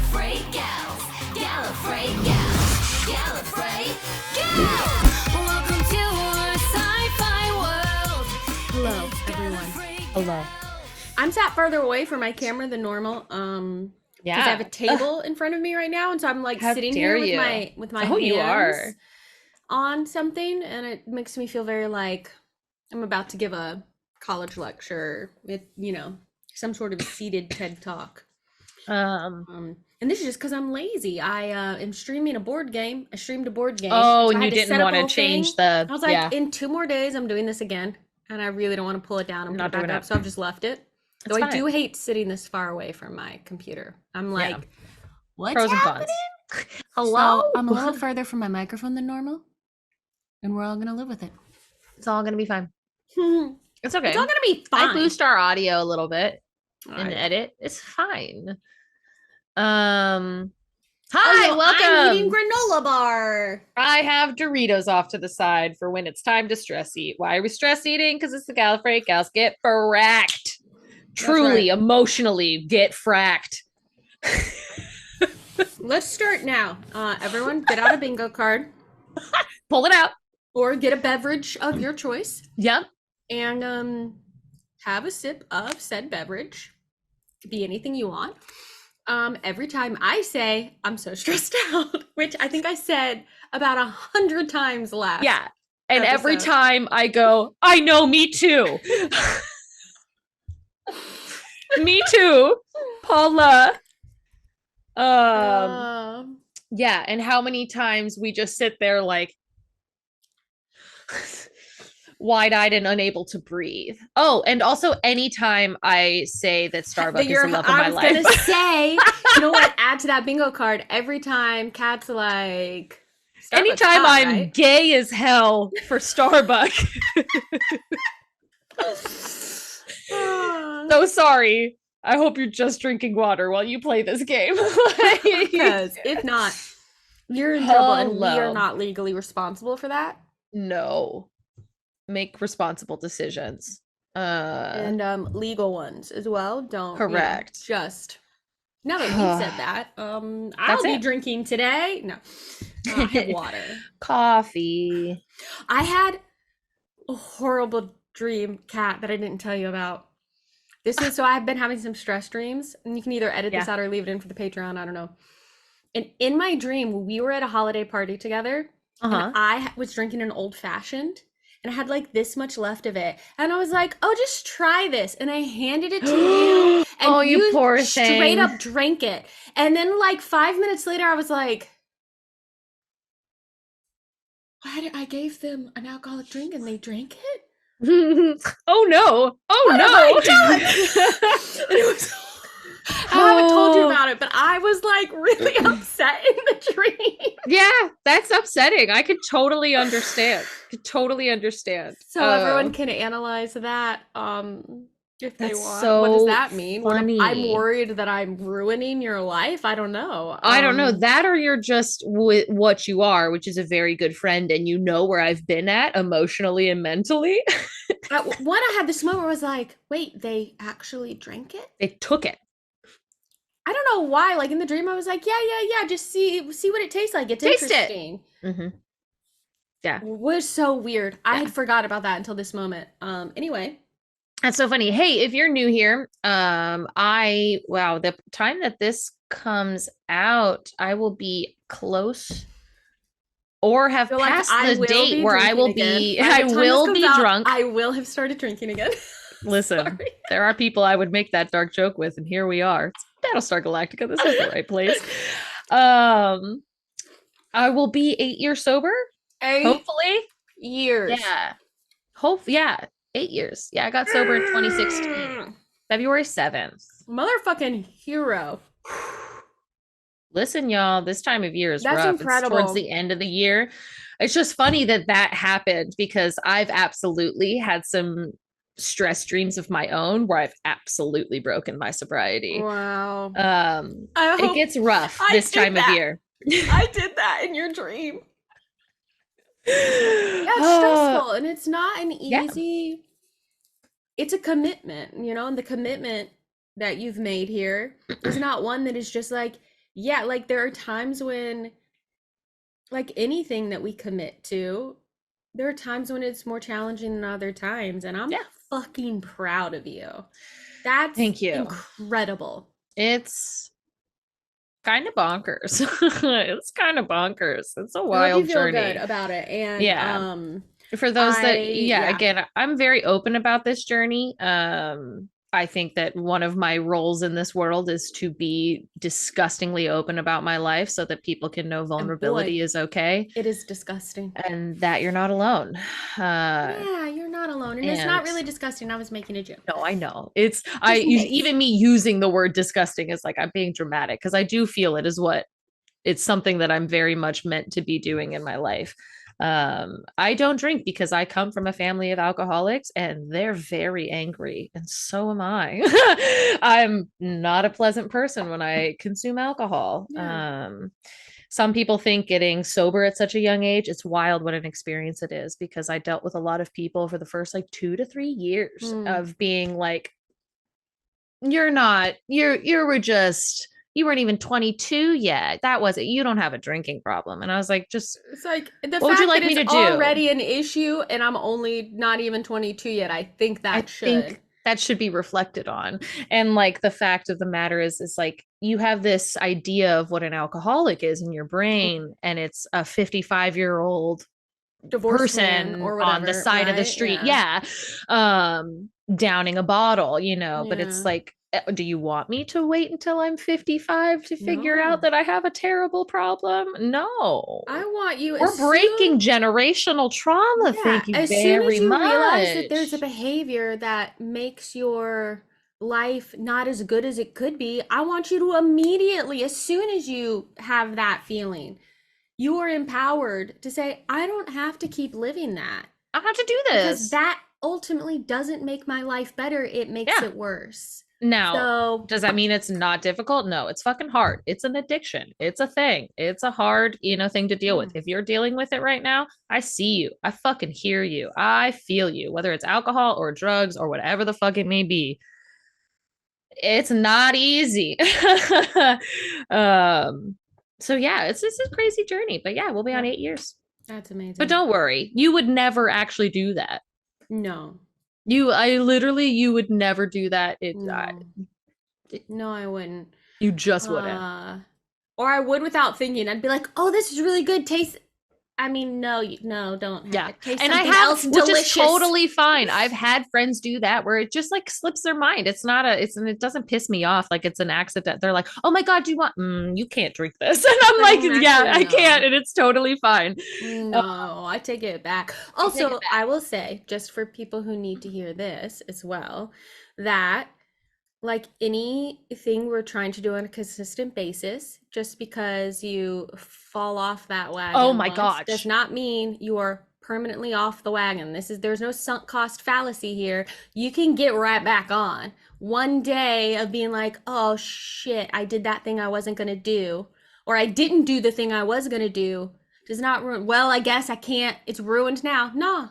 Gallifrey gals, Gallifrey gals, Gallifrey gals. Welcome to our sci-fi world. Hello, everyone. Hello. I'm sat farther away from my camera than normal. Because I have a table in front of me right now, and so I'm like How sitting dare here you. with my Oh, hands you are. on something, and it makes me feel very like I'm about to give a college lecture with, some sort of seated TED talk. And this is just because I'm lazy. I am streaming a board game. I streamed a board game. Oh, so and I you had didn't set up want a to whole change thing. the. I was like, Yeah. in 2 more days, I'm doing this again, and I really don't want to pull it down and Not put it back doing up. it. So I've just left it. It's Though I fine. do hate sitting this far away from my computer. I'm like, Yeah. what's Pros and happening? cons. Hello. So I'm a little further from my microphone than normal, and we're all gonna live with it. It's all gonna be fine. It's It's okay. all gonna be fine. I boost our audio a little bit and Alright. edit. It's fine. Hi, Also, welcome. I'm eating granola bar. I have Doritos off to the side for when it's time to stress eat. Why are we stress eating? Because it's the Gallifrey gals get fracked. Truly, right. emotionally get fracked. Let's start now. Everyone, get out a bingo card Pull it out. or get a beverage of your choice Yep. and have a sip of said beverage. Could be anything you want. Every time I say I'm so stressed out, which I think I said about 100 times last. Yeah. And every episode. time I go, I know, me too. Me too, Paula. Yeah, and how many times we just sit there like wide-eyed and unable to breathe. Oh, and also anytime I say that Starbucks is the love of my life. I was gonna say, you know what? Add to that bingo card every time Kat's like. Starbucks Anytime hot, I'm right? gay as hell for Starbucks. So sorry. I hope you're just drinking water while you play this game. Because if not, you're in trouble, and we Hello. are not legally responsible for that. No. Make responsible decisions. And legal ones as well. Don't Correct. Just now that we've said that, I'll be drinking today. No, I have water. Coffee. I had a horrible dream, Kat, that I didn't tell you about. This is so I've been having some stress dreams, and you can either edit this out or leave it in for the Patreon. I don't know. And in my dream, we were at a holiday party together, and I was drinking an old fashioned, and I had like this much left of it, and I was like, "Oh, just try this," and I handed it to you, and Oh, you poor straight thing. up drank it, and then like 5 minutes later, I was like, "Why did I gave them an alcoholic drink and they drank it?" Oh no! Oh What no! have I done? And it was, I haven't told you about it, but I was like really upset in the dream. Yeah, that's upsetting. I could totally understand. So everyone can analyze that if they That's want. so What does that mean? funny. I'm worried that I'm ruining your life. I don't know. I don't know. That or you're just what you are, which is a very good friend, and you know where I've been at emotionally and mentally. One, I had this moment where I was like, wait, they actually drank it? They took it. I don't know why. Like in the dream, I was like, yeah. Just see what it tastes like. It's Taste it. interesting. Mm-hmm. Yeah. It was so weird. I had forgot about that until this moment. Anyway. That's so funny. Hey, if you're new here, the time that this comes out, I will be close or have passed the date where I will be drunk. I will have started drinking again. Listen, there are people I would make that dark joke with, and here we are. It's Battlestar Galactica. This is the right place. I will be 8 years sober. 8 hopefully. years. Yeah. 8 years. Yeah, I got sober in 2016. February 7th. Motherfucking hero. Listen, y'all, this time of year is That's rough. incredible. It's towards the end of the year. It's just funny that happened because I've absolutely had some stress dreams of my own where I've absolutely broken my sobriety. Wow. It gets rough this time of year. I did that in your dream. Yeah, it's stressful, and it's not an easy. It's a commitment, and the commitment that you've made here is not one that is just like, Yeah, like there are times when, like anything that we commit to, there are times when it's more challenging than other times, and I'm Yeah. fucking proud of you. That's Thank you. incredible. It's kind of bonkers. It's kind of bonkers. It's a I hope you wild feel good journey. about it. And Yeah. For those that, yeah. again, I'm very open about this journey. I think that one of my roles in this world is to be disgustingly open about my life so that people can know vulnerability boy, is okay It is disgusting. and that you're not alone. Yeah, you're not alone. And it's not and really disgusting. I was making a joke. no, I know. It's in case. even me using the word disgusting is like I'm being dramatic because I do feel it is what it's something that I'm very much meant to be doing in my life. I don't drink because I come from a family of alcoholics and they're very angry, and so am I. I'm not a pleasant person when I consume alcohol. Yeah. Some people think getting sober at such a young age, it's wild what an experience it is because I dealt with a lot of people for the first like 2 to 3 years of being like, you're not, you were just, you weren't even 22 yet. That was it. You don't have a drinking problem. And I was like, just, It's like the what would fact you like that me to it's do? already an issue and I'm only not even 22 yet. I think that I should. think that should be reflected on. And like the fact of the matter is like you have this idea of what an alcoholic is in your brain, and it's a 55-year-old Divorced man person or on the whatever, side of the right? street. Yeah. Yeah. Downing a bottle, but it's Yeah. like, do you want me to wait until I'm 55 to figure out No. that I have a terrible problem? No. I want you We're as breaking soon, generational trauma. yeah, Thank you as soon as very you realize that there's a much. behavior that makes your life not as good as it could be, I want you to immediately, as soon as you have that feeling, you are empowered to say, I don't have to keep living that. I have to do Because this. that ultimately doesn't make my life better, it makes Yeah. it worse. Now, So, does that mean it's not difficult? No, it's fucking hard. It's an addiction. It's a thing. It's a hard, thing to deal with. If you're dealing with it right now, I see you. I fucking hear you. I feel you, whether it's alcohol or drugs or whatever the fuck it may be. It's not easy. So yeah, it's just a crazy journey, but yeah, we'll be on 8 years. that's amazing. But don't worry, you would never actually do that. No. You would never do that. No, I wouldn't. You just wouldn't. Or I would without thinking. I'd be like, "Oh, this is really good. Taste." I mean, no, no, don't. Yeah, Taste and I something have, else which delicious. is totally fine. I've had friends do that where it just like slips their mind. It's not and it doesn't piss me off like it's an accident. They're like, "Oh my god, do you want? You can't drink this," and I'm like, "Yeah, I can't," and it's totally fine. No, I take it back. Also, I will say, just for people who need to hear this as well, that like anything we're trying to do on a consistent basis, just because you fall off that wagon Oh my once gosh. does not mean you are permanently off the wagon. There's no sunk cost fallacy here. You can get right back on. One day of being like, oh shit, I did that thing I wasn't gonna do, or I didn't do the thing I was gonna do, does not ruin. Well, I guess I can't. It's ruined now. No,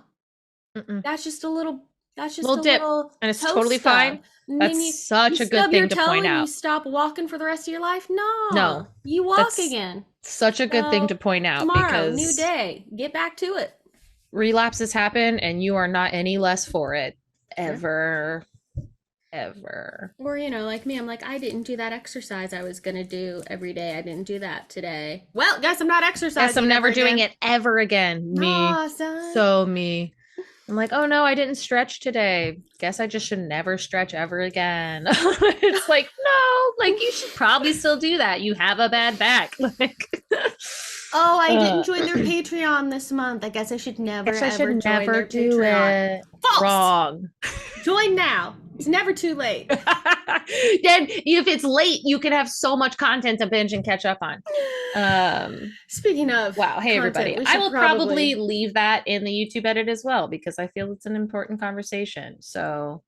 that's just a little. That's just Little a dip, little and it's toe totally stub. fine. And then That's such you a good stub your thing to toe point and you out. stop walking for the rest of your life. No, No, you walk that's again. such a good thing to point out Tomorrow, new because day. Get back to it. relapses happen and you are not any less for it ever. Or, like me, I'm like, I didn't do that exercise I was gonna do every day. I didn't do that today. Well, guess I'm not exercising. Guess I'm never ever doing again. it ever again. Me. Aw, son. So me. I'm like, oh no, I didn't stretch today. Guess I just should never stretch ever again. It's like, no, like you should probably still do that. You have a bad back. Like, oh, I didn't join their Patreon this month. I guess I should never guess I ever should join never their do Patreon. it. False. Wrong. Join now. It's never too late. Then if it's late, you can have so much content to binge and catch up on. Speaking of wow, hey content, everybody. we I should will probably leave that in the YouTube edit as well because I feel it's an important conversation. So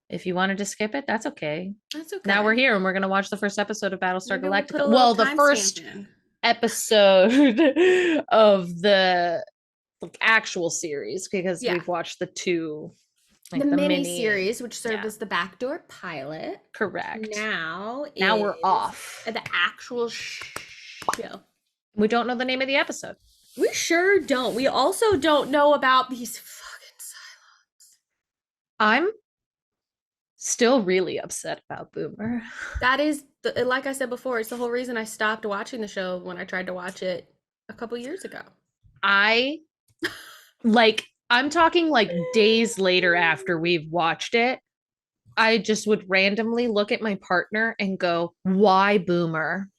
if you wanted to skip it, that's okay. That's okay. Now we're here and we're going to watch the first episode of Battlestar Maybe we'll put a Galactica. little Well, the timestamp first in. episode of the actual series because Yeah. we've watched the two Like the mini mini series, which served yeah. as the backdoor pilot. Correct. Now we're is off. the actual show. We don't know the name of the episode. We sure don't. We also don't know about these fucking Cylons. I'm still really upset about Boomer. That is, like I said before, it's the whole reason I stopped watching the show when I tried to watch it a couple years ago. I'm talking like days later after we've watched it, I just would randomly look at my partner and go, "Why Boomer?"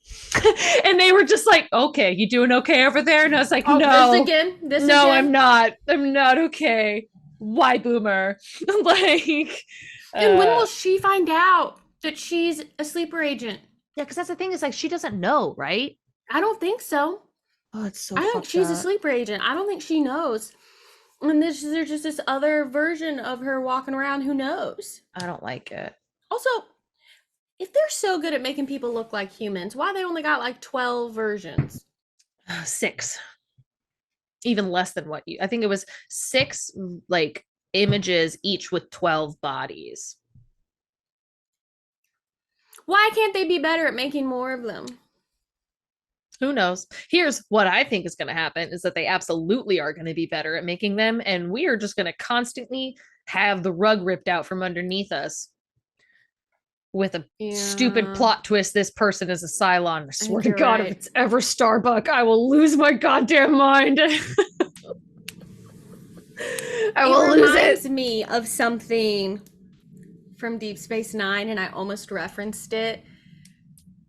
And they were just like, "Okay, you doing okay over there?" And I was like, Oh, "No, this again? This no, again? I'm not. I'm not okay. Why Boomer?" Like, And when will she find out that she's a sleeper agent? yeah, because that's the thing is like she doesn't know, right? I don't think so. Oh, it's so. I think she's a up. sleeper agent. I don't think she knows. And there's just this other version of her walking around who knows. I don't like it. Also, if they're so good at making people look like humans, why they only got like 12 versions? 6. Even less than what you. I think it was 6 like images each with 12 bodies. Why can't they be better at making more of them? Who knows? Here's what I think is going to happen is that they absolutely are going to be better at making them. And we are just going to constantly have the rug ripped out from underneath us with a stupid plot twist. This person is a Cylon. I swear to God, if it's ever Starbuck, I will lose my goddamn mind. I will lose it. It reminds me of something from Deep Space Nine, and I almost referenced it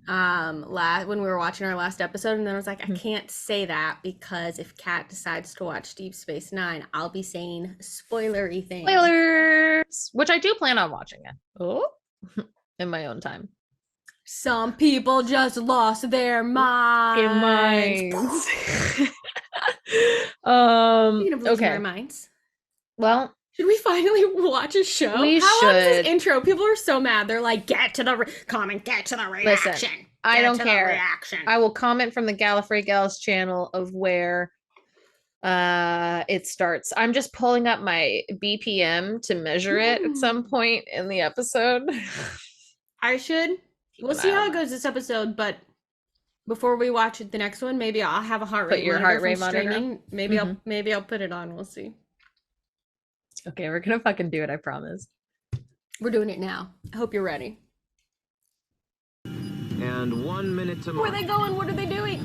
when we were watching our last episode, and then I was like, I can't say that because if Kat decides to watch Deep Space Nine, I'll be saying spoilery things. Spoilers, which I do plan on watching it. Oh, in my own time. Some people just lost their minds. Speaking of losing our minds. Well, should we finally watch a show? We How should. long is this intro? People are so mad. They're like, get to the comment, get to the reaction. Listen, I don't care. I will comment from the Gallifrey Gals channel of where it starts. I'm just pulling up my BPM to measure it at some point in the episode. I should. We'll see how it goes this episode, but before we watch it, the next one, maybe I'll have a heart rate. Put your heart rate monitor. Maybe I'll put it on. We'll see. Okay, we're gonna fucking do it. I promise. We're doing it now. I hope you're ready. And 1 minute to. Where are they going? What are they doing?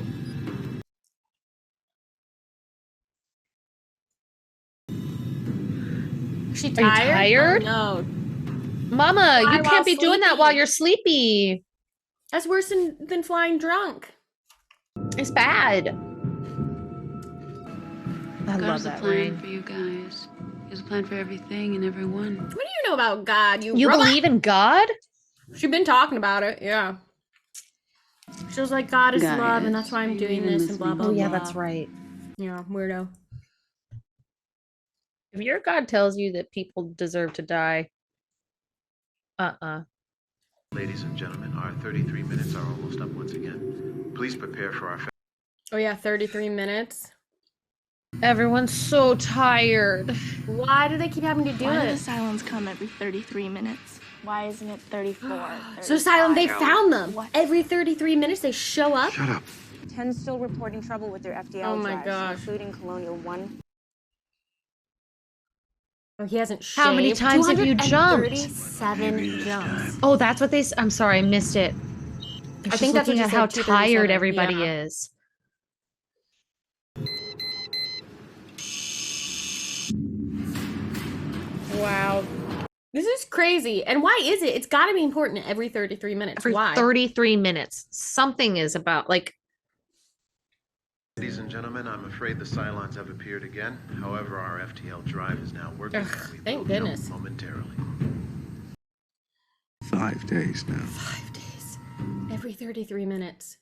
Is she tired? Are you tired? Oh, no. Mama, you can't be doing that while you're sleepy. That's worse than flying drunk. It's bad. I God's love that a plan word. for you guys. He has a plan for everything and everyone. What do you know about God? You believe in God? She's been talking about it, yeah. She was like, God is love, and that's why I'm doing this, and blah, blah, blah. Oh, yeah, that's right. Yeah, weirdo. If your God tells you that people deserve to die, Ladies and gentlemen, our 33 minutes are almost up once again. Please prepare for our. Oh, yeah, 33 minutes. Everyone's so tired. Why do they keep having to do Why it? do the Cylons come every 33 minutes? Why isn't it 34? So Cylon, they found them. What? Every 33 minutes they show up. Shut up. 10 still reporting trouble with their FDL Oh my drives, gosh. including Colonial 1. Oh, he hasn't shaved. How many times have you jumped? 237 jumps. Oh, that's what I'm sorry, I missed it. I think that's what looking you at said, how 237, tired everybody yeah. is. Wow. This is crazy. And why is it? It's got to be important every 33 minutes. Every Why? 33 minutes. Something is about, like... Ladies and gentlemen, I'm afraid the Cylons have appeared again. However, our FTL drive is now working. Ugh, and we thank will know goodness. momentarily. 5 days now. 5 days. Every 33 minutes.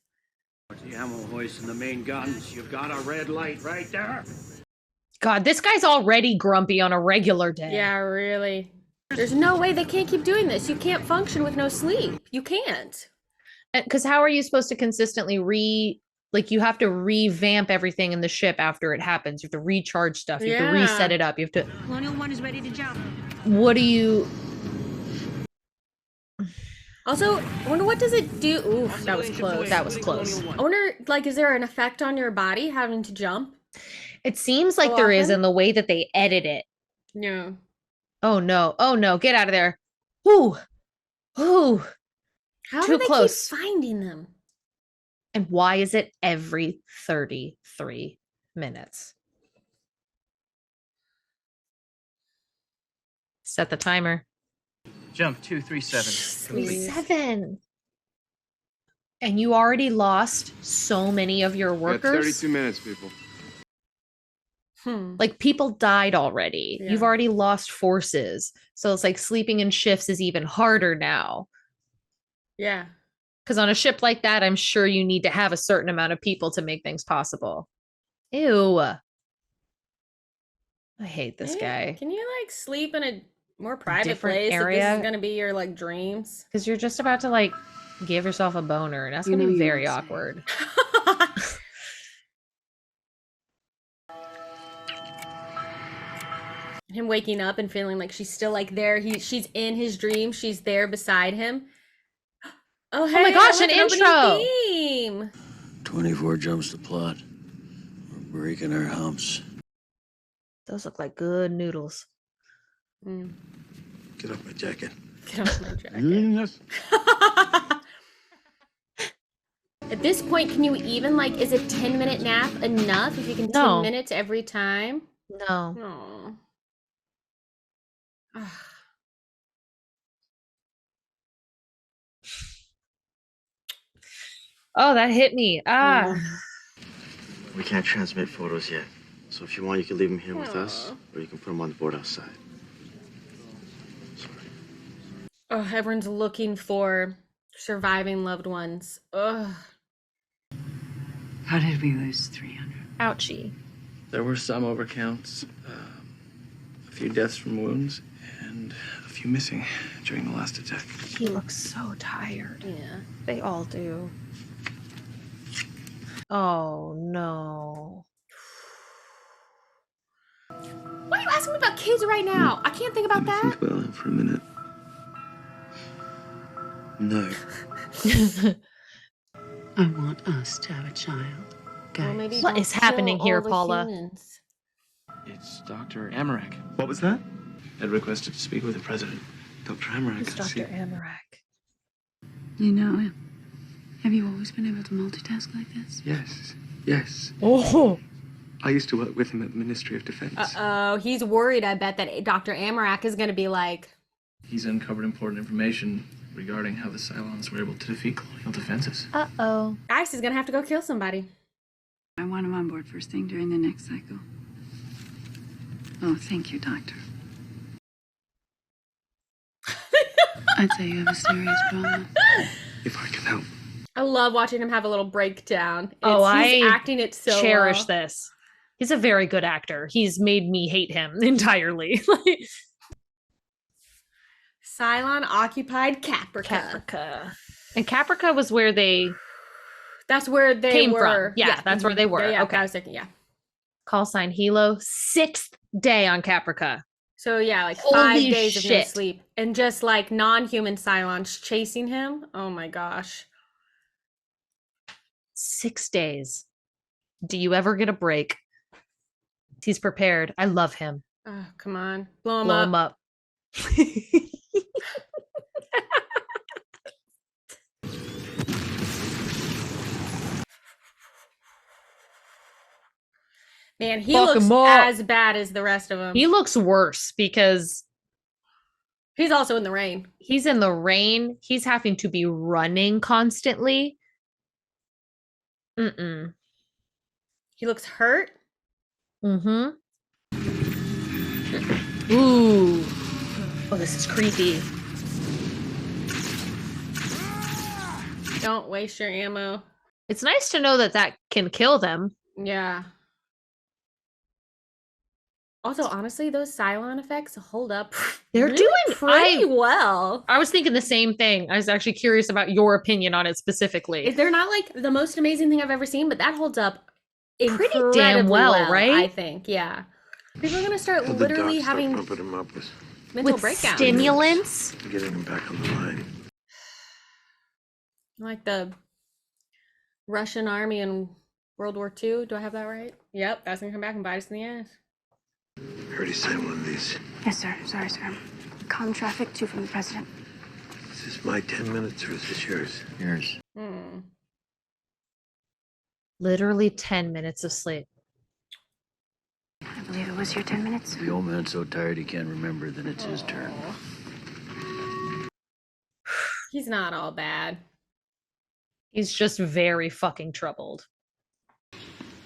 The ammo hoist and the main guns. You've got a red light right there. God, this guy's already grumpy on a regular day. Yeah, really. There's no way they can't keep doing this. You can't function with no sleep. You can't. Because how are you supposed to consistently you have to revamp everything in the ship after it happens. You have to recharge stuff. You have to reset it up. You have to... Colonial 1 is ready to jump. What do you... Also, I wonder what does it do? Oof, that was close. That was close. I wonder, like, is there an effect on your body having to jump? It seems like So there is often? in the way that they edit it. No. Oh no. Oh no. Get out of there. Ooh. Ooh. How Too do they close. keep finding them? And why is it every 33 minutes? Set the timer. Jump 237. 7. And you already lost so many of your We got workers. 32 minutes, people. Like people died already. Yeah. You've already lost forces. So it's like sleeping in shifts is even harder now. Yeah. Because on a ship like that, I'm sure you need to have a certain amount of people to make things possible. Ew. I hate this guy. Can you like sleep in a more private Different place if this area? is gonna be your like dreams? Because you're just about to like give yourself a boner, and that's You gonna know be you very won't say. awkward. Him waking up and feeling like she's still like there. She's in his dream. She's there beside him. Oh, hey, my gosh, I like an opening intro. theme. 24 jumps the plot. We're breaking our humps. Those look like good noodles. Mm, Get off my jacket. get off my jacket. Yes. At this point, can you even like? Is a 10-minute nap enough if you can 10 No. minutes every time? No. No. Oh, that hit me. Ah. We can't transmit photos yet. So if you want, you can leave them here with us, or you can put them on the board outside. Sorry. Oh, everyone's looking for surviving loved ones. Ugh. How did we lose 300? Ouchie. There were some overcounts, a few deaths from wounds, and a few missing during the last attack. He looks so tired. Yeah. They all do. Oh, no. Why are you asking me about kids right now? I can't think about Let me that. think about that for a minute. No. I want us to have a child. Guys. Well, maybe What don't is happening kill here, all the Paula? humans. It's Dr. Amarak. What was that? Had requested to speak with the president. Dr. Amarak. It's Dr. Amarak. You know him. Have you always been able to multitask like this? Yes. Yes. Oh. I used to work with him at the Ministry of Defense. Uh-oh, he's worried, I bet, that Dr. Amarak is going to be like, He's uncovered important information regarding how the Cylons were able to defeat colonial defenses. Uh-oh. Ice is going to have to go kill somebody. I want him on board first thing during the next cycle. Oh, thank you, Doctor. I'd say you have a serious problem. If I can help. I love watching him have a little breakdown. Oh, He's I acting it so Cherish well. this. He's a very good actor. He's made me hate him entirely. Cylon occupied Caprica. Caprica. And Caprica was where they That's where they came were. from. Yeah, that's where they were. Yeah, Okay. I was thinking, yeah. call sign Hilo. 6th day on Caprica. So yeah, like Holy 5 days of no shit. sleep. And just like non-human Cylons chasing him. Oh my gosh. 6 days. Do you ever get a break? He's prepared. I love him. Oh, come on. Blow him Blow up. him up. Man, he Fuck looks him up. as bad as the rest of them. He looks worse because He's also in the rain. he's in the rain. He's having to be running constantly. Mm-mm. He looks hurt. Mm-hmm. Ooh. Oh, this is creepy. Don't waste your ammo. It's nice to know that that can kill them. Yeah. Also, honestly, those Cylon effects hold up. They're really doing pretty well. I was thinking the same thing. I was actually curious about your opinion on it specifically. They're not like the most amazing thing I've ever seen, but that holds up Pretty damn incredibly well, right? I think, yeah. People are gonna start How'd the literally doc start having. pumping him up with mental With breakdown. stimulants? Getting him back on the line. Like the Russian army in World War II. Do I have that right? Yep, that's gonna come back and bite us in the ass. I already signed one of these. Yes, sir. Sorry, sir. Calm traffic, 2 from the president. Is this my 10 minutes or is this yours? Yours. Literally 10 minutes of sleep. I believe it was your 10 minutes. The old man's so tired he can't remember, then it's his turn. He's not all bad. He's just very fucking troubled.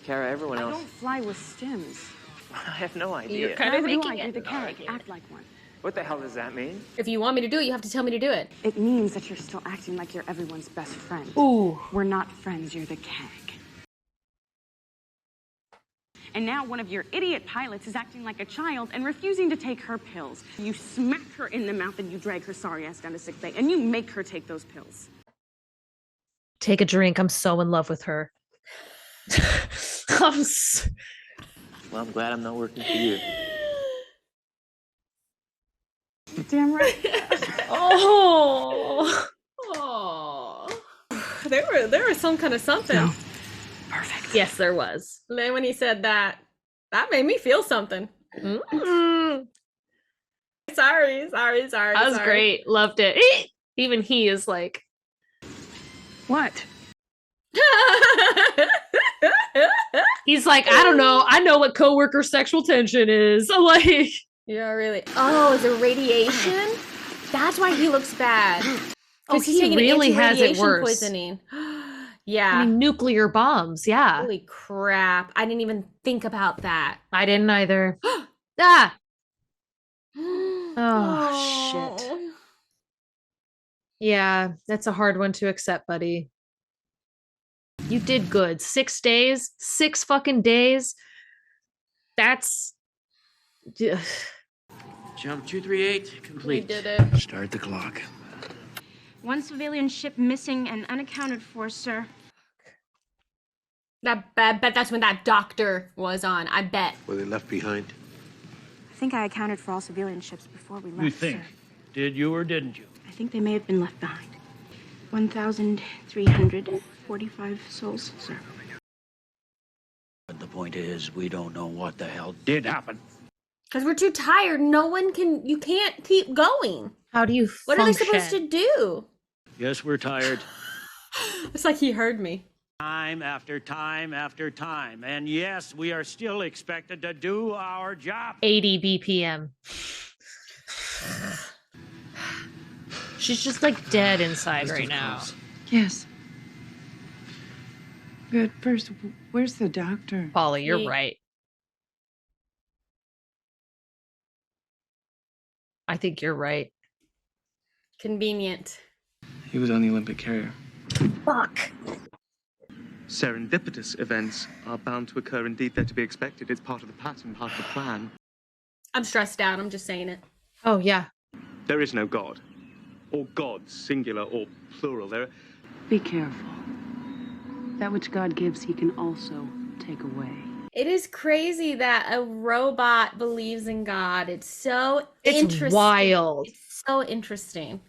Kara, everyone I else. don't fly with stims. I have no idea. You're kind of Whatever making I do it. the carrot. Act like one. What the hell does that mean? If you want me to do it, you have to tell me to do it. It means that you're still acting like you're everyone's best friend. Ooh. We're not friends, you're the CAG. And now one of your idiot pilots is acting like a child and refusing to take her pills. You smack her in the mouth and you drag her sorry ass down to sick bay and you make her take those pills. Take a drink. I'm so in love with her. Well, I'm glad I'm not working for you. Damn right. Oh. There was some kind of something. No. Perfect. Yes, there was. And then when he said that made me feel something. Sorry. That was great. Loved it. Even he is like, What? he's like, I don't know. I know what coworker sexual tension is. I'm like, Yeah, really. Oh, is it radiation? That's why he looks bad. oh, He's he taking really has it anti-radiation worse. poisoning. Yeah. I mean, nuclear bombs. Yeah. Holy crap. I didn't even think about that. I didn't either. Ah. Oh, shit. Yeah, that's a hard one to accept, buddy. You did good. 6 days, 6 fucking days. That's. Jump 238 complete. We did it. Start the clock. One civilian ship missing and unaccounted for, sir. I bet that's when that doctor was on. I bet. Were they left behind? I think I accounted for all civilian ships before we left, You think? sir. Did you or didn't you? I think they may have been left behind. 1,345 souls, sir. But the point is, we don't know what the hell did happen. Because we're too tired. You can't keep going. How do you What are they supposed to do? Yes, we're tired. It's like he heard me. Time after time after time. And yes, we are still expected to do our job. 80 BPM. She's just like dead inside right now. Yes. Good. First, where's the doctor? Polly, you're He- right. I think you're right. Convenient. He was on the Olympic carrier. Fuck. Serendipitous events are bound to occur. Indeed, they're to be expected. It's part of the pattern, part of the plan. I'm stressed out. I'm just saying it. Oh, yeah. There is no God. Or gods, singular or plural. Be careful. That which God gives, he can also take away. It is crazy that a robot believes in God. It's so interesting. It's wild. It's so interesting.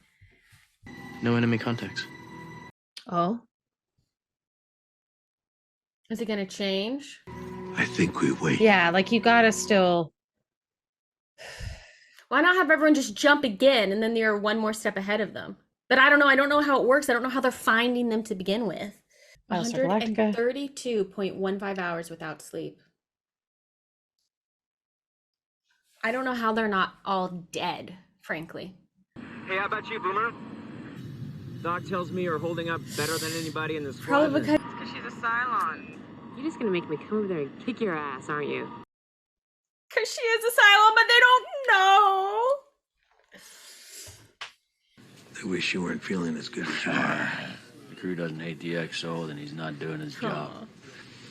No enemy contacts. Oh. Is it going to change? I think we wait. Yeah, like you gotta still. Why not have everyone just jump again and then they're one more step ahead of them? But I don't know. I don't know how it works. I don't know how they're finding them to begin with. Battlestar Galactica. 132.15 hours without sleep. I don't know how they're not all dead, frankly. Hey, how about you, Boomer? Doc tells me you're holding up better than anybody in this squad. Probably because She's a Cylon. You're just gonna make me come over there and kick your ass, aren't you? she is asylum, but they don't know. I wish you weren't feeling as good as you are. The crew doesn't hate the XO, then he's not doing his job.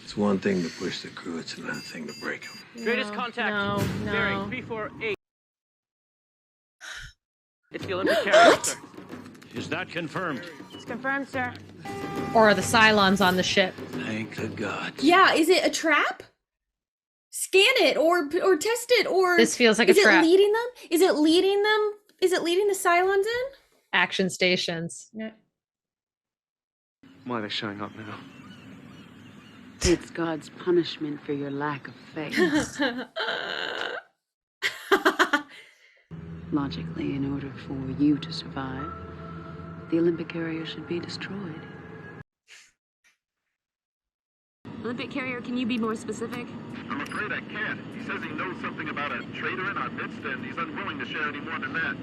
It's one thing to push the crew, it's another thing to break them. Greatest contact. Bearing 348. It's the Olympic carrier, sir. Is that confirmed? It's confirmed, sir. Or are the Cylons on the ship? Thank the gods. Yeah, is it a trap? scan it or test it, or This feels like a is it trap. leading them? Is it leading them? Is it leading the Cylons in? Action stations. Yeah. Why are they showing up now? It's God's punishment for your lack of faith. Logically, in order for you to survive, the Olympic carrier should be destroyed. Olympic carrier, can you be more specific? I'm afraid I can't. He says he knows something about a traitor in our midst, and he's unwilling to share any more than that.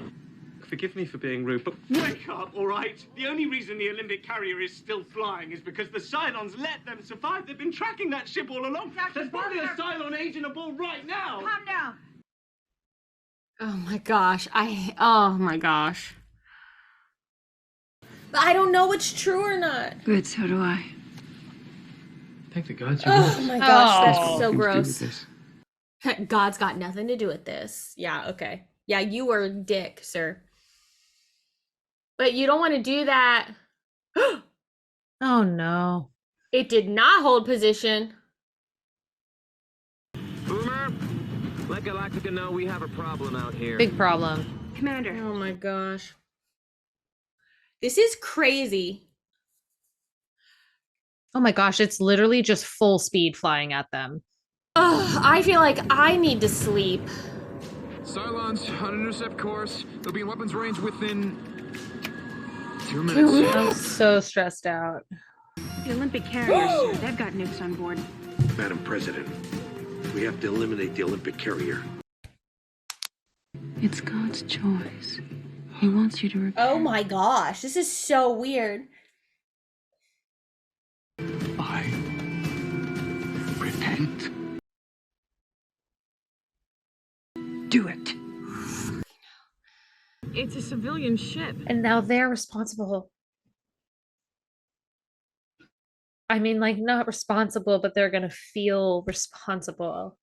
Forgive me for being rude, but Wake up, all right? The only reason the Olympic carrier is still flying is because the Cylons let them survive. They've been tracking that ship all along. There's probably a Cylon agent aboard right now. Calm down. Oh my gosh. Oh my gosh. But I don't know what's true or not. Good, so do I. Thank the gods you're Oh my gosh, that's so Nothing to do with gross. this. God's got nothing to do with this. Yeah, okay. Yeah, you were a dick, sir. But you don't want to do that. Oh no. It did not hold position. Boomer, let Galactica know we have a problem out here. Big problem. Commander. Oh my gosh. This is crazy. Oh my gosh, it's literally just full speed flying at them. Ugh, I feel like I need to sleep. Cylons on intercept course. They'll be in weapons range within 2 2 minutes. I'm so stressed out. The Olympic carrier, sir. They've got nukes on board. Madam President, we have to eliminate the Olympic carrier. It's God's choice. He wants you to repent. Oh my gosh, this is so weird. I repent. Do it. It's a civilian ship. And now they're responsible. I mean, like, not responsible, but they're gonna feel responsible.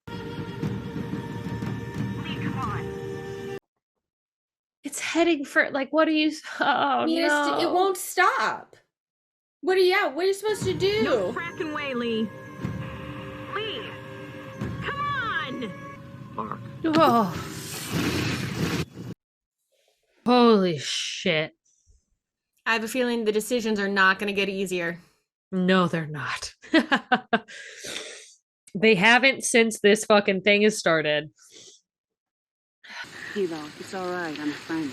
It's heading for, like, what are you? Oh It no! won't stop. What are you supposed to do? No fracking way, Lee. Lee, come on! Mark. Oh. Holy shit! I have a feeling the decisions are not going to get easier. No, they're not. They haven't since this fucking thing has started. Hilo, it's all right. I'm a friend.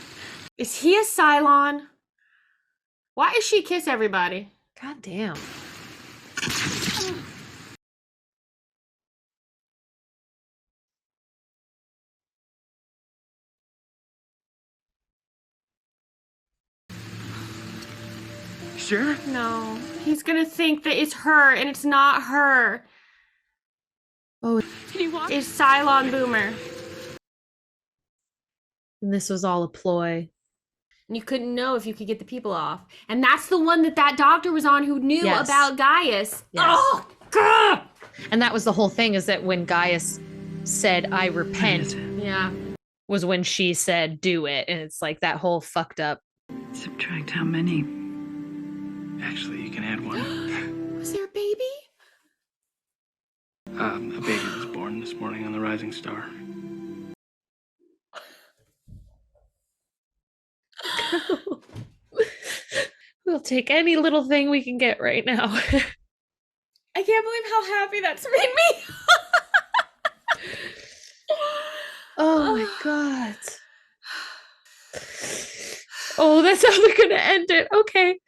Is he a Cylon? Why does she kiss everybody? God damn. Sure? No, he's gonna think that it's her, and it's not her. Oh, Can you walk? It's Cylon Boomer. and this was all a ploy. And you couldn't know if you could get the people off. And that's the one that doctor was on who knew Yes. about Gaius. Yes. Oh, God! And that was the whole thing, is that when Gaius said, I repent, Yeah. was when she said, do it. And it's like that whole fucked up. Subtract how many? Actually, you can add one. Was there a baby? A baby was born this morning on the Rising Star. We'll take any little thing we can get right now. I can't believe how happy that's made me. Oh my god. Oh, that's how they're gonna end it. Okay.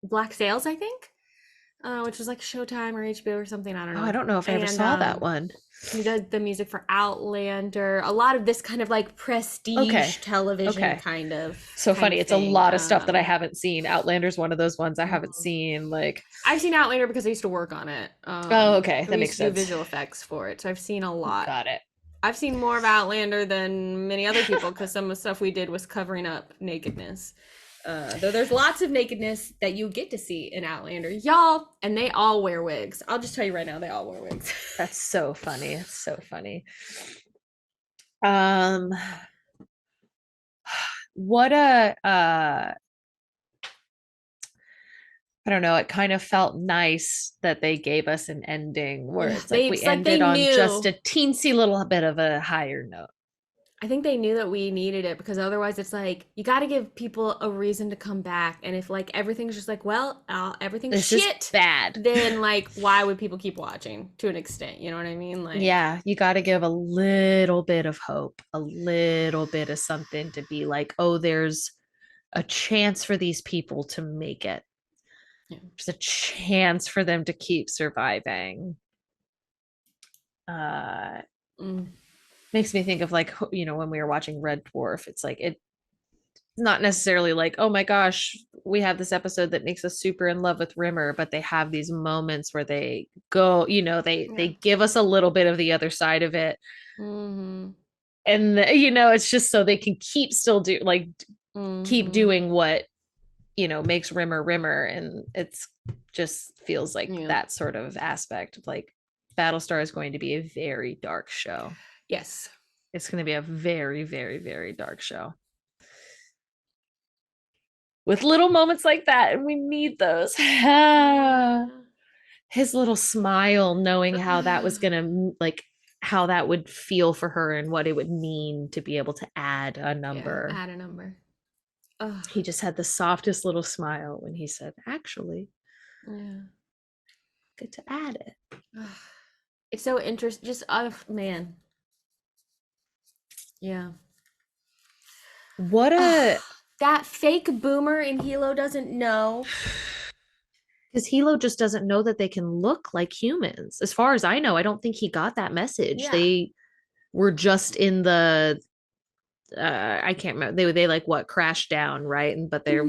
Black Sails, I think, which was like Showtime or HBO or something. I don't know. Oh, I don't know if I ever saw that one. He did the music for Outlander. A lot of this kind of like prestige television kind of. So kind funny. of It's a thing. lot of stuff that I haven't seen. Outlander's one of those ones I haven't seen. Like, I've seen Outlander because I used to work on it. oh, okay, we that used makes to do sense. visual effects for it, so I've seen a lot. Got it. I've seen more of Outlander than many other people because some of the stuff we did was covering up nakedness. Though there's lots of nakedness that you get to see in Outlander, y'all, and they all wear wigs. I'll just tell you right now, they all wear wigs. That's so funny. It's so funny. What a I don't know, it kind of felt nice that they gave us an ending where it's like we it's like ended they on knew. just a teensy little bit of a higher note. I think they knew that we needed it because otherwise it's like you got to give people a reason to come back. And if like everything's just like, well, everything's This is shit, bad. then like why would people keep watching to an extent? You know what I mean? Like, Yeah, you got to give a little bit of hope, a little bit of something to be like, oh, there's a chance for these people to make it. Yeah. There's a chance for them to keep surviving. Makes me think of like, you know, when we were watching Red Dwarf, it's like it's not necessarily like, oh my gosh, we have this episode that makes us super in love with Rimmer, but they have these moments where they go, you know, they give us a little bit of the other side of it. Mm-hmm. And you know, it's just so they can keep still do like keep doing what, you know, makes Rimmer, and it's just feels like that sort of aspect of like Battlestar is going to be a very dark show. Yes. It's going to be a very, very, very dark show. With little moments like that, and we need those. His little smile, knowing how that was going to, like, how that would feel for her and what it would mean to be able to add a number. Yeah, add a number. Ugh. He just had the softest little smile when he said, actually, good to add it. It's so interesting. Just, man. Yeah. What a... that fake boomer in Hilo doesn't know. Because Hilo just doesn't know that they can look like humans. As far as I know, I don't think he got that message. Yeah. They were just in the... I can't remember. They like what crashed down, right? But they're...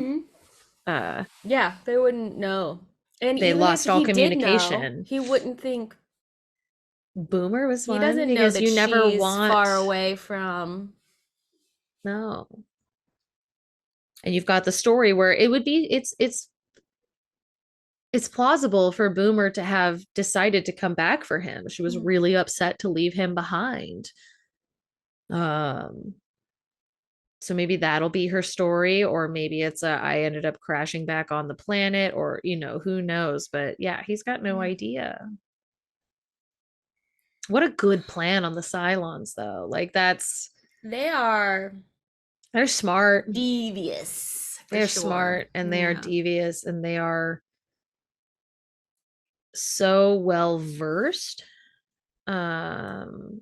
yeah, they wouldn't know. And they even lost if all he communication. Did know, he wouldn't think... Boomer was he one doesn't know because that you never she's want far away from... No. And you've got the story where it would be it's plausible for Boomer to have decided to come back for him. She was really upset to leave him behind. So maybe that'll be her story, or maybe it's I ended up crashing back on the planet, or you know, who knows. But yeah, he's got no idea. What a good plan on the Cylons, though. Like they're smart, devious. They're smart, and they are devious, and they are so well versed. And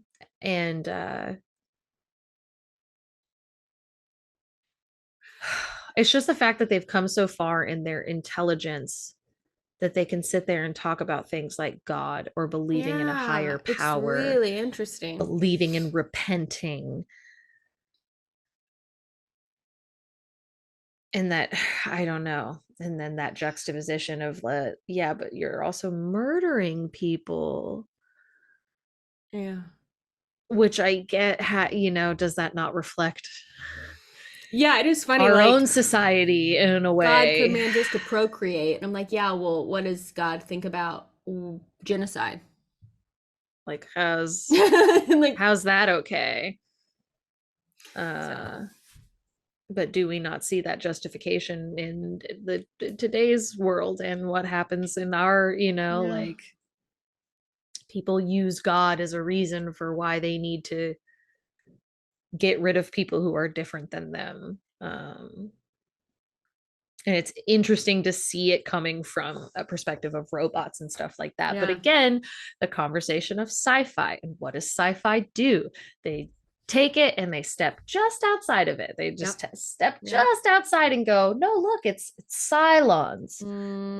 it's just the fact that they've come so far in their intelligence that they can sit there and talk about things like God or believing in a higher power. It's really interesting. Believing in repenting. And that, I don't know. And then that juxtaposition of, yeah, but you're also murdering people. Yeah. Which I get, you know, does that not reflect... Yeah, it is funny. Our like, own society in a way. God commands us to procreate. And I'm like, yeah, well, what does God think about genocide? Like, how's like, how's that okay? But do we not see that justification in today's world and what happens in our, you know, like people use God as a reason for why they need to get rid of people who are different than them. And it's interesting to see it coming from a perspective of robots and stuff like that. But again, the conversation of sci-fi, and what does sci-fi do? They take it and they step just outside of it. They just step just outside and go, no, look, it's Cylons.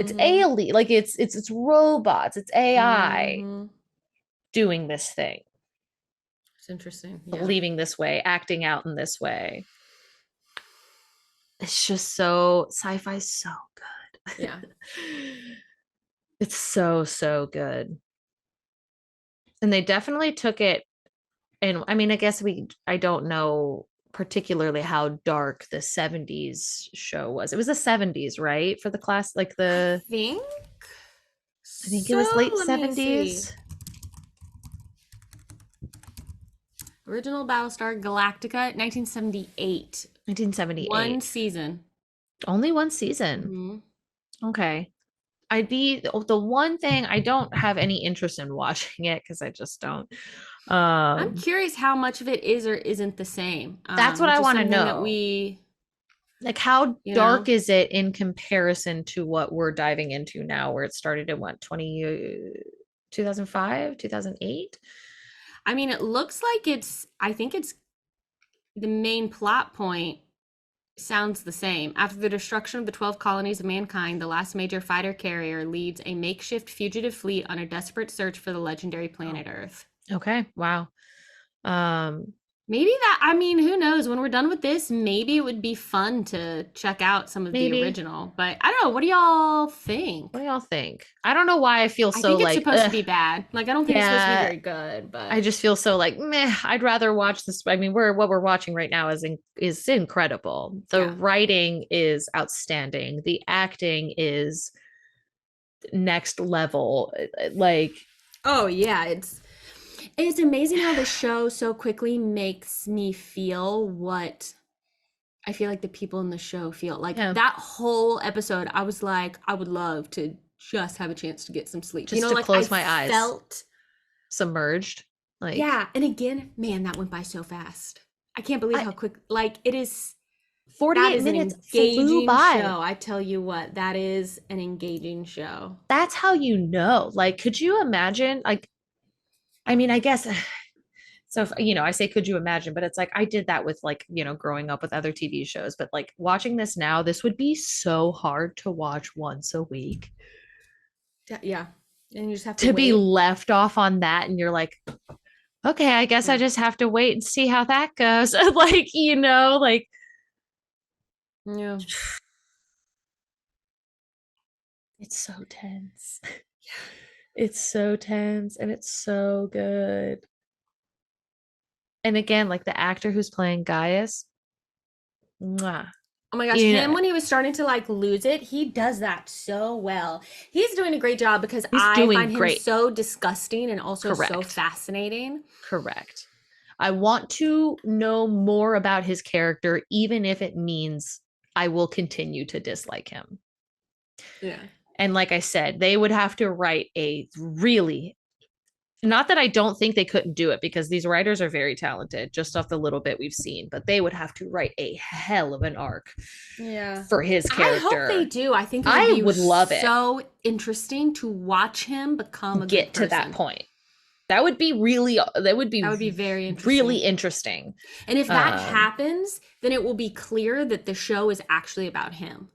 It's alien, like it's robots, it's AI doing this thing. It's interesting. Believing this way, acting out in this way. It's just so, sci-fi's so good. Yeah. It's so good. And they definitely took it, and I mean, I guess I don't know particularly how dark the 70s show was. It was the 70s, right? For the class, like I think it was late 70s. Original Battlestar Galactica, 1978. 1978. One season. Only one season. Okay. the one thing I don't have any interest in watching it because I just don't. I'm curious how much of it is or isn't the same. That's what which I is want to something know. That we, like, how you dark know? is it in comparison to what we're diving into now, where it started in what 2005, 2008? I mean, it looks like I think it's the main plot point sounds the same. After the destruction of the 12 colonies of mankind, the last major fighter carrier leads a makeshift fugitive fleet on a desperate search for the legendary planet Earth. Okay, wow. Maybe that, I mean, who knows? When we're done with this, maybe it would be fun to check out some of the original. But I don't know. What do y'all think? What do y'all think? I don't know why I feel so I think it's like supposed to be bad. Like, I don't think it's supposed to be yeah, very good, but I just feel so like meh. I'd rather watch this. I mean, what we're watching right now is incredible. The writing is outstanding. The acting is next level. Like, oh yeah, it's amazing how the show so quickly makes me feel what I feel like the people in the show feel. Like that whole episode, I was like, I would love to just have a chance to get some sleep. Just you know, to like close I my eyes. felt submerged. Like, yeah, and again, man, that went by so fast. I can't believe how quick. Like, it is 48 minutes flew engaging by. show. I tell you what, that is an engaging show. That's how you know. Like, could you imagine? Like, I mean, I guess. So, I say, could you imagine? But it's like, I did that with like, growing up with other TV shows. But like watching this now, this would be so hard to watch once a week. Yeah. And you just have to be left off on that. And you're like, okay, I guess I just have to wait and see how that goes. Like, like. Yeah. It's so tense. It's so tense and it's so good. And again, like the actor who's playing Gaius, mwah. Oh my gosh, him when he was starting to like lose it, he does that so well. He's doing a great job because I find him so disgusting and also so fascinating. Correct. I want to know more about his character, even if it means I will continue to dislike him. Yeah. And like I said, they would have to write a really, not that I don't think they couldn't do it because these writers are very talented just off the little bit we've seen, but they would have to write a hell of an arc for his character. I hope they do. I think I would love it. So interesting to watch him become get to that point. That would be very interesting. Really interesting. And if that happens, then it will be clear that the show is actually about him.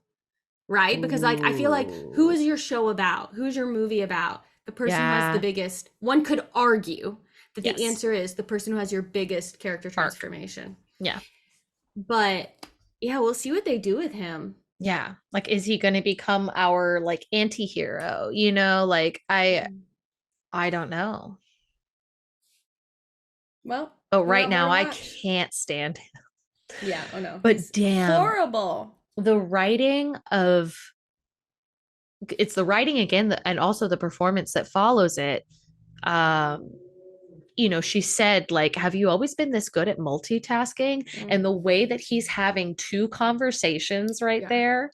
Right? Because like I feel like who is your show about? Who's your movie about? The person who has the biggest, one could argue that the answer is the person who has your biggest character transformation. Yeah. But yeah, we'll see what they do with him. Yeah. Like, is he going to become our like anti-hero? Like I don't know. Well, but right now I can't stand him. Yeah. Oh no. But damn. Horrible. The writing it's the writing again and also the performance that follows it. She said like, have you always been this good at multitasking? And the way that he's having two conversations there.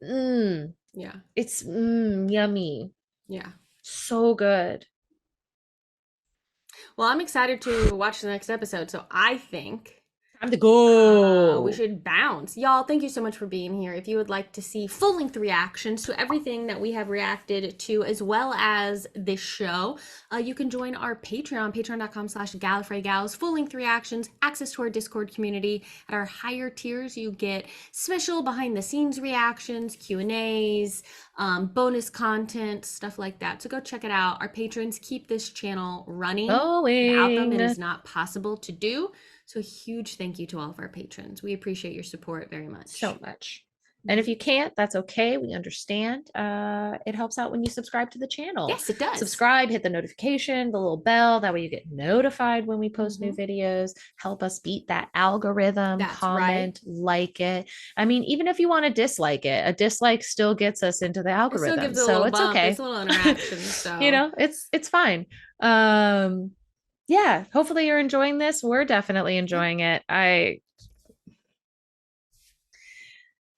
Yeah. It's yummy. Yeah. So good. Well, I'm excited to watch the next episode. So I think time to go. We should bounce. Y'all, thank you so much for being here. If you would like to see full-length reactions to everything that we have reacted to, as well as this show, you can join our Patreon, patreon.com/GallifreyGals. Full-length reactions, access to our Discord community. At our higher tiers, you get special behind-the-scenes reactions, Q&As, bonus content, stuff like that. So go check it out. Our patrons keep this channel running. Without them, it is not possible to do. So a huge thank you to all of our patrons. We appreciate your support very much. So much. And if you can't, that's okay. We understand. It helps out when you subscribe to the channel. Yes, it does. Subscribe, hit the notification, the little bell. That way you get notified when we post new videos. Help us beat that algorithm. That's comment, like it. I mean, even if you want to dislike it, a dislike still gets us into the algorithm. It still gives so a little it's bump. okay. It's a little interaction. So it's fine. Yeah, hopefully you're enjoying this. We're definitely enjoying it.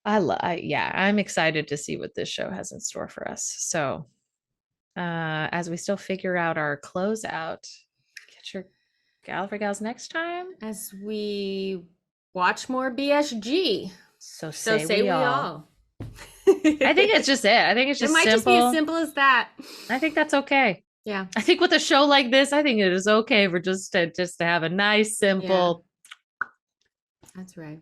Yeah, I'm excited to see what this show has in store for us. So, as we still figure out our closeout, get your Gallifrey Gals next time. As we watch more BSG. So say we all. I think it's just it. I think it's just it might simple. just be as simple as that. I think that's okay. Yeah. I think with a show like this, I think it is okay for just to have a nice, simple. Yeah. That's right.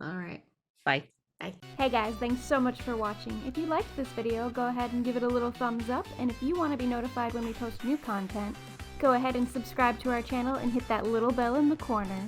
All right. Bye. Bye. Hey guys, thanks so much for watching. If you liked this video, go ahead and give it a little thumbs up, and if you want to be notified when we post new content, go ahead and subscribe to our channel and hit that little bell in the corner.